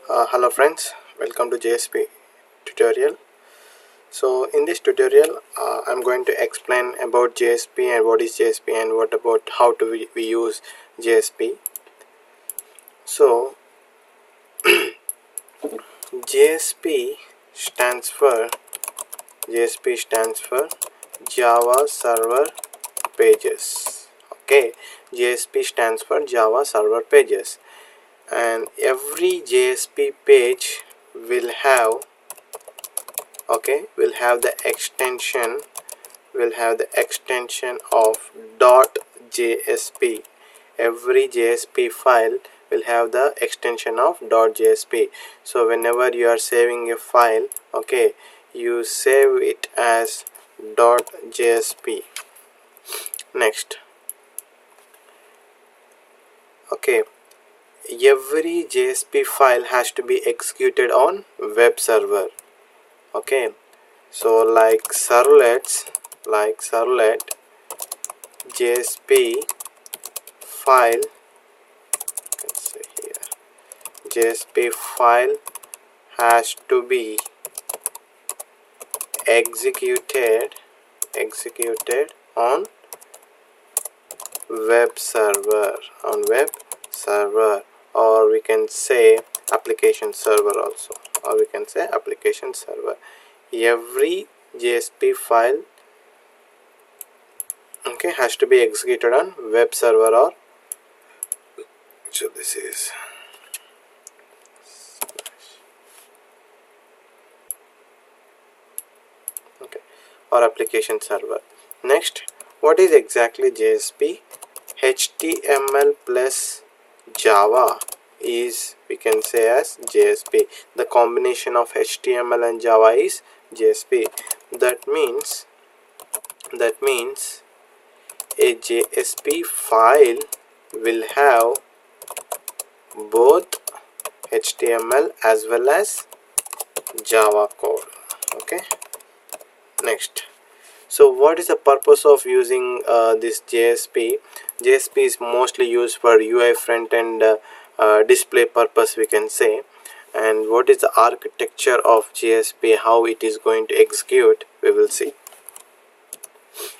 Hello friends, welcome to Jsp tutorial. So in this tutorial I'm going to explain about Jsp and what is Jsp and what about how to we use Jsp. So Jsp stands for Java Server Pages. Okay, Jsp stands for Java Server Pages, and every Jsp page will have the extension of .jsp. Every JSP file will have the extension of .jsp. So whenever you are saving a file, okay, you save it as .jsp. Next, okay, every JSP file has to be executed on web server. Okay, so like servlet JSP file, you can say here, JSP file has to be executed on web server, or we can say application server also, every JSP file, okay, has to be executed on web server, or so this is okay, or application server. Next, what is exactly JSP? HTML plus Java is, we can say, as JSP. The combination of HTML and Java is JSP. That means a JSP file will have both HTML as well as Java code. Okay, next, so what is the purpose of using this JSP? JSP is mostly used for UI front end display purpose, we can say. And what is the architecture of JSP, how it is going to execute, we will see.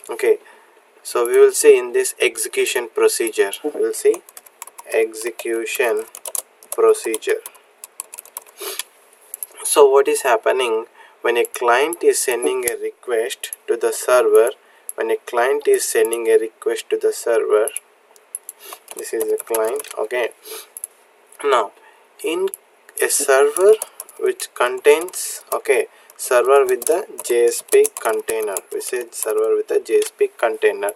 Okay, so we will see in this execution procedure. We will see execution procedure. So what is happening when a client is sending a request to the server? This is the client. Okay, now in a server which contains, okay, server with the JSP container, we said server with the JSP container.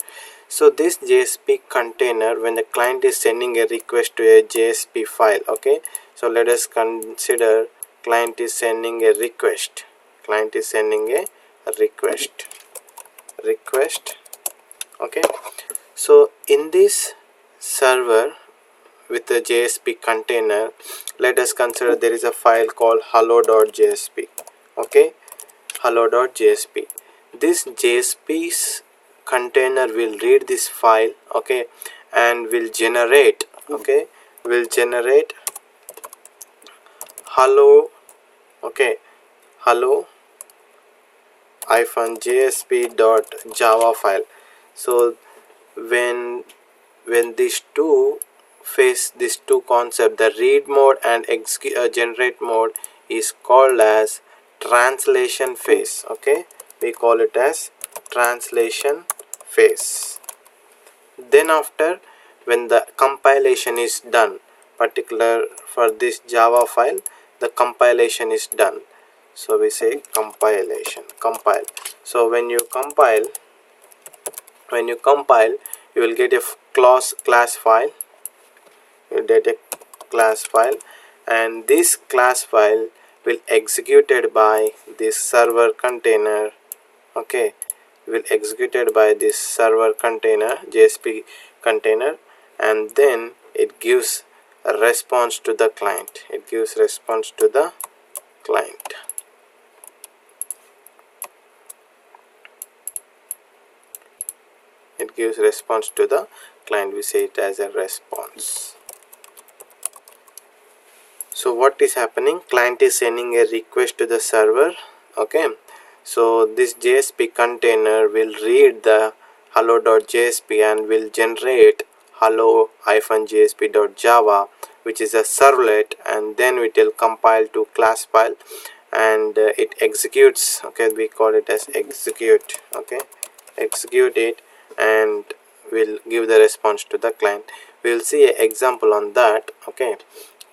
So this JSP container, when the client is sending a request to a JSP file, okay, so let us consider client is sending a request. Okay, so in this server with the JSP container, let us consider there is a file called hello.jsp. okay, hello.jsp. This JSP's container will read this file, okay, and will generate hello, okay, hello -jsp.java file. So when these two concept, the read mode and generate mode is called as translation phase. Okay, we call it as translation phase. Then after, when the compilation is done, particular for this Java file, the compilation is done. So we say compile. So when you compile, you will get a class file. And this class file will executed by this server container. Okay, JSP container, and then it gives a response to the client. We say it as a response. So what is happening? Client is sending a request to the server. Okay, so this JSP container will read the hello.jsp and will generate hello-jsp.java, which is a servlet, and then it will compile to class file, and it executes. Okay, we call it as execute. Okay, execute it and will give the response to the client. We will see an example on that. Okay,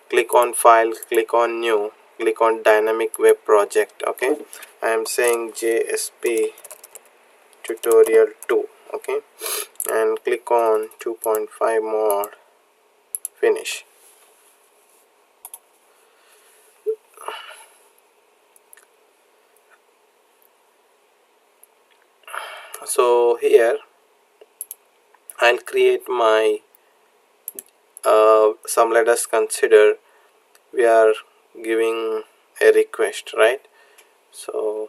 click on file, click on new, click on dynamic web project. Okay, I am saying JSP tutorial 2. Okay, and click on 2.5 mode, finish. So here I'll create my some. Let us consider we are giving a request, right? So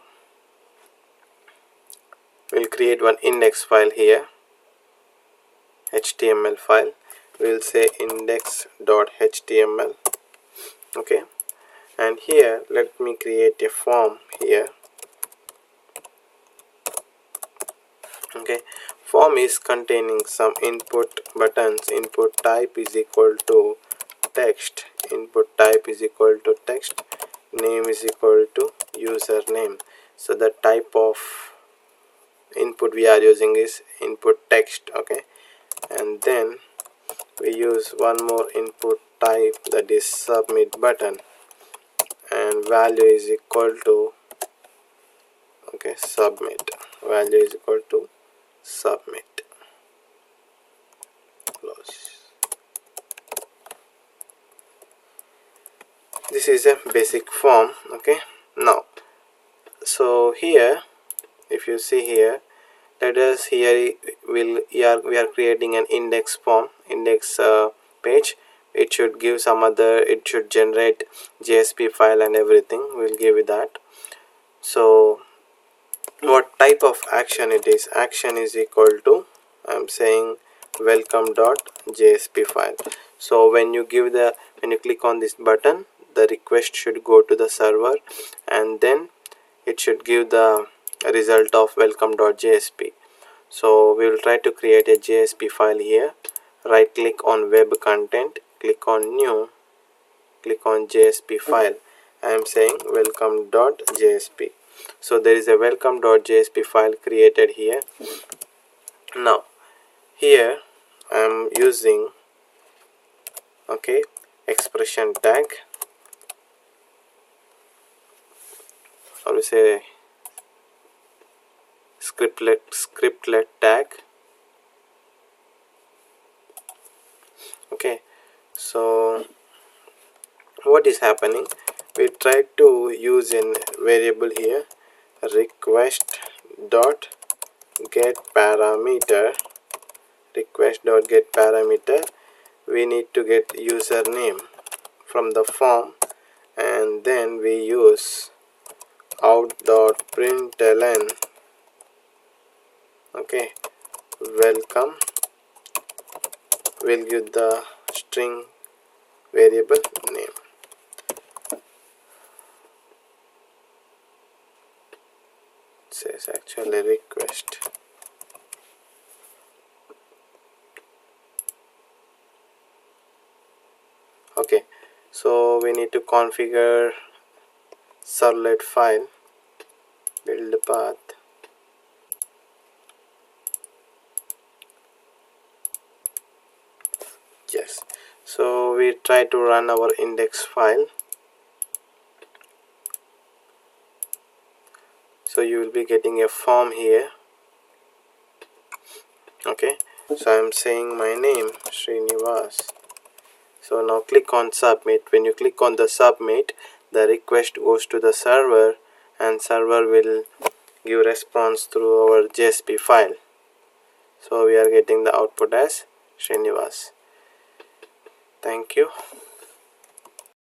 we'll create one index file here, HTML file. We'll say index.html. Okay, and here let me create a form here. Okay, form is containing some input buttons. Input type is equal to text, input type is equal to text, name is equal to username. So the type of input we are using is input text. Okay, and then we use one more input type, that is submit button, and value is equal to, okay, submit, value is equal to submit, close. This is a basic form. Okay, now so here if you see here, let us here we are creating an index form, index page. It should give some other, it should generate JSP file and everything. We'll give it that. So what type of action it is? Action is equal to, I'm saying welcome.jsp file. So when you click on this button, the request should go to the server, and then it should give the result of welcome.jsp. So we will try to create a JSP file here. Right click on web content, click on new, click on JSP file. I am saying welcome.jsp. So there is a welcome.jsp file created here. Now here I am using, okay, expression tag, or we say scriptlet tag. Okay, so what is happening? We try to use a variable here, request dot get parameter, request dot get parameter. We need to get username from the form, and then we use out.println, okay, welcome. We'll give the string variable name. It says actually request. Okay, so we need to configure servlet file, build path, yes. So we try to run our index file. So you will be getting a form here. Okay, so I'm saying my name Srinivas. So now click on submit. When you click on the submit, the request goes to the server, and server will give response through our JSP file. So we are getting the output as Srinivas. Thank you.